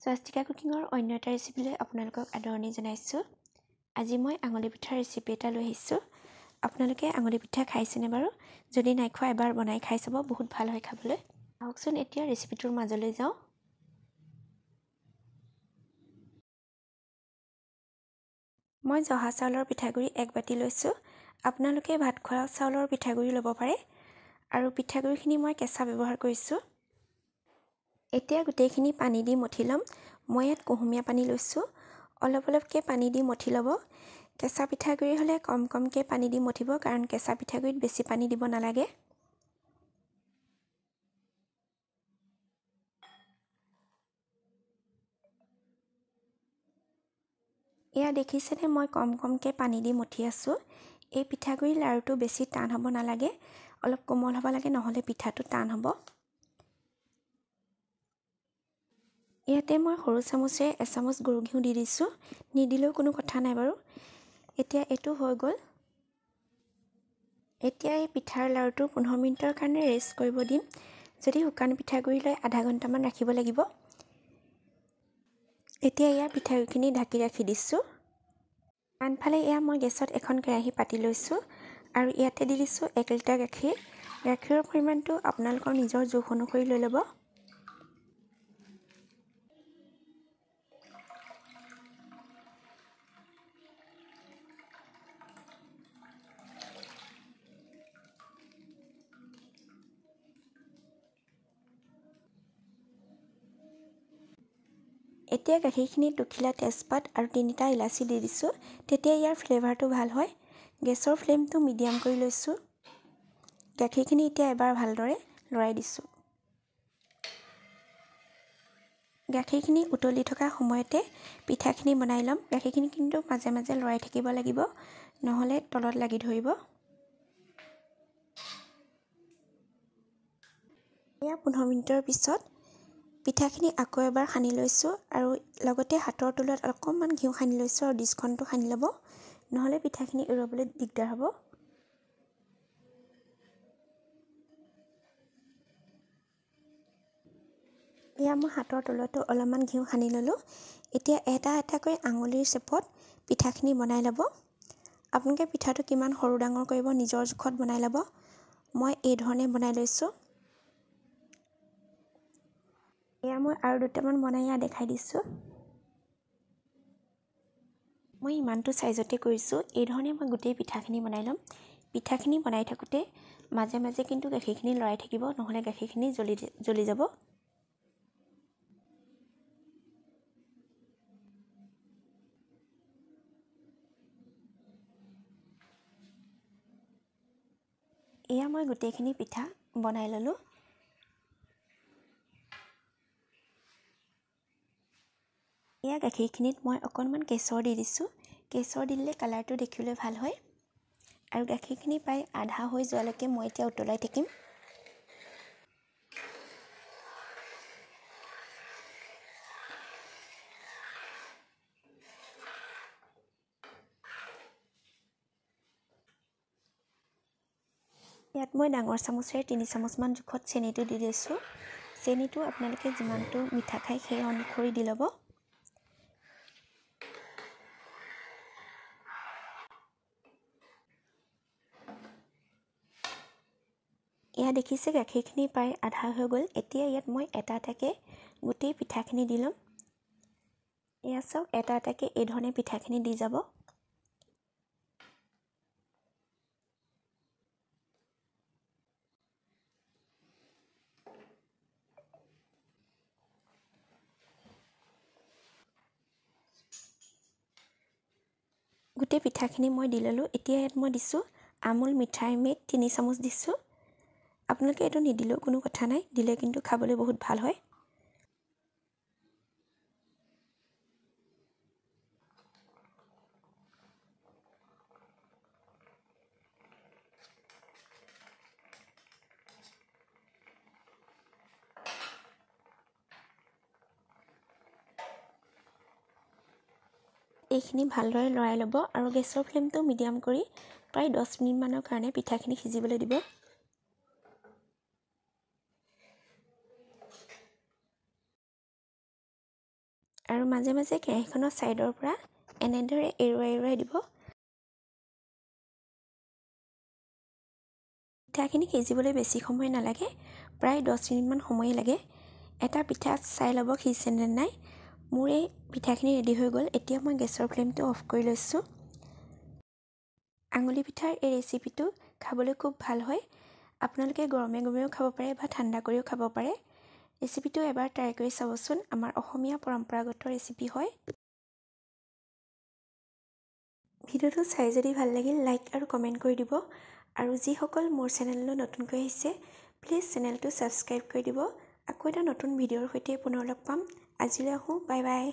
স্বাস্তিকা কুকিঙৰ অন্য এটা ৰেচিপিলৈ আপোনালোকক আদৰণি জনাইছোঁ। আজি মই আঙুলি পিঠাৰ ৰেচিপি এটা লৈ আহিছোঁ। আপোনালোকে আঙুলি পিঠা খাইছেনে বাৰু? যদি নাই খোৱা এবাৰ বনাই খাই চাব, বহুত ভাল হয় খাবলৈ। আহকচোন এতিয়া ৰেচিপিটোৰ মাজলৈ যাওঁ। মই জহা চাউলৰ পিঠাগুড়ি 1 বাটি লৈছোঁ। আপোনালোকে ভাত খোৱা চাউলৰ পিঠাগুড়ি ল'ব পাৰে। আৰু পিঠাগুড়িখিনি মই কেঁচা ব্যৱহাৰ কৰিছোঁ। এতিয়া গোটেইখিনি পানী দি মঠি ল'ম। মই ইয়াত কুহুমীয়া পানী লৈছোঁ। অলপ অলপকৈ পানী দি মঠি ল'ব। কেঁচা পিঠাগুড়ি হ'লে কমকৈ পানী দি মঠিব, কাৰণ কেঁচা পিঠাগুড়িত বেছি পানী দিব নালাগে। এয়া দেখিছেনে, মই কমকৈ পানী দি মঠি আছোঁ। এই পিঠাগুড়িৰ লাৰুটো বেছি টান হ'ব নালাগে, অলপ কোমল হ'ব লাগে, নহ'লে পিঠাটো টান হ'ব। ইয়াতে মই সৰু চামুচে এচামুচ গৰু ঘিউ দি দিছোঁ। নিদিলেও কোনো কথা নাই বাৰু। এতিয়া এইটো হৈ গ'ল। এতিয়া এই পিঠাৰ লাৰুটো 15 মিনিটৰ কাৰণে ৰেষ্ট কৰিব দিম। যদি শুকান পিঠাগুড়ি লৈ আধা ঘণ্টামান ৰাখিব লাগিব। এতিয়া ইয়াৰ পিঠাগুড়িখিনি ঢাকি ৰাখি দিছোঁ। আনফালে এয়া মই গেছত এখন কেৰাহী পাতি লৈছোঁ আৰু ইয়াতে দি দিছোঁ 1 লিটাৰ গাখীৰ। গাখীৰৰ পৰিমাণটো আপোনালোকৰ নিজৰ জোখ অনুসৰি লৈ ল'ব। এতিয়া গাখীৰখিনিত 2 খিলা তেজপাত আৰু 3টা ইলাচি দি দিছোঁ। তেতিয়া ইয়াৰ ফ্লেভাৰটো ভাল হয়। গেছৰ ফ্লেমটো মিডিয়াম কৰি লৈছোঁ। গাখীৰখিনি এতিয়া এবাৰ ভালদৰে লৰাই দিছোঁ। গাখীৰখিনি উতলি থকা সময়তে পিঠাখিনি বনাই ল'ম। গাখীৰখিনি কিন্তু মাজে মাজে লৰাই থাকিব লাগিব, নহ'লে তলত লাগি ধৰিব। এয়া 15 মিনিটৰ পিছত পিঠাখিনি আকৌ এবাৰ সানি লৈছোঁ আৰু লগতে হাতৰ তলুৱাত অকণমান ঘিউ সানি লৈছোঁ আৰু ডিছখনটো সানি ল'ব, নহ'লে পিঠাখিনি এৰুৱাবলৈ দিগদাৰ হ'ব। এয়া মই হাতৰ তলুৱাটো অলপমান ঘিউ সানি ল'লোঁ। এতিয়া এটা এটাকৈ আঙুলিৰ চেপত পিঠাখিনি বনাই ল'ব। আপোনালোকে পিঠাটো কিমান সৰু ডাঙৰ কৰিব নিজৰ জোখত বনাই ল'ব। মই এই ধৰণে বনাই লৈছোঁ। এয়া মই আৰু 2টামান বনাই দেখাই দিছোঁ। মই ইমানটো চাইজতে কৰিছোঁ। এই ধৰণে মই গোটেই পিঠাখিনি বনাই ল'ম। পিঠাখিনি বনাই থাকোঁতে মাজে মাজে কিন্তু গাখীৰখিনি লৰাই থাকিব, নহ'লে গাখীৰখিনি জ্বলি যাব। এয়া মই গোটেইখিনি পিঠা বনাই ল'লোঁ। এয়া গাখীৰখিনিত মই অকণমান কেশৰ দি দিছোঁ। কেশৰ দিলে কালাৰটো দেখিবলৈ ভাল হয়। আৰু গাখীৰখিনি প্ৰায় আধা হৈ যোৱালৈকে মই এতিয়া উতলাই থাকিম। ইয়াত মই ডাঙৰ চামুচেৰে 3 চামুচমান জোখত চেনিটো দি দিছোঁ। চেনিটো আপোনালোকে যিমানটো মিঠা খায় সেই অনুসৰি দি ল'ব। এয়া দেখিছে গাখীৰখিনি প্ৰায় আধা হৈ গ'ল। এতিয়া ইয়াত মই এটা এটাকৈ গোটেই পিঠাখিনি দি ল'ম। এয়া চাওক, এটা এটাকৈ এই ধৰণে পিঠাখিনি দি যাব। গোটেই পিঠাখিনি মই দি ল'লোঁ। এতিয়া ইয়াত মই দিছোঁ আমুল মিঠাই মেড 3 চামুচ দিছোঁ। আপোনালোকে এইটো নিদিলেও কোনো কথা নাই, দিলে কিন্তু খাবলৈ বহুত ভাল হয়। এইখিনি ভালদৰে লৰাই ল'ব আৰু গেছৰ ফ্লেমটো মিডিয়াম কৰি প্ৰায় 10 মিনিটমানৰ কাৰণে পিঠাখিনি সিজিবলৈ দিব। আৰু মাজে মাজে কেৰাহীখনৰ ছাইডৰ পৰা এনেদৰে এৰুৱাই দিব। পিঠাখিনি সিজিবলৈ বেছি সময় নালাগে, প্ৰায় 10 মিনিটমান সময় লাগে। এটা পিঠা চাই ল'ব সিজিছেনে নাই। মোৰ এই পিঠাখিনি ৰেডি হৈ গ'ল। এতিয়া মই গেছৰ ফ্লেমটো অফ কৰি লৈছোঁ। আঙুলি পিঠাৰ এই ৰেচিপিটো খাবলৈ খুব ভাল হয়। আপোনালোকে গৰমে গৰমেও খাব পাৰে বা ঠাণ্ডা কৰিও খাব পাৰে। ৰেচিপিটো এবাৰ ট্ৰাই কৰি চাবচোন। আমাৰ অসমীয়া পৰম্পৰাগত ৰেচিপি হয়। ভিডিঅ'টো চাই যদি ভাল লাগিল লাইক আৰু কমেণ্ট কৰি দিব। আৰু যিসকল মোৰ চেনেললৈ নতুনকৈ আহিছে প্লিজ চেনেলটো ছাবস্ক্ৰাইব কৰি দিব। আকৌ এটা নতুন ভিডিঅ'ৰ সৈতে পুনৰ লগ পাম। আজিলৈ আহোঁ, বাই বাই।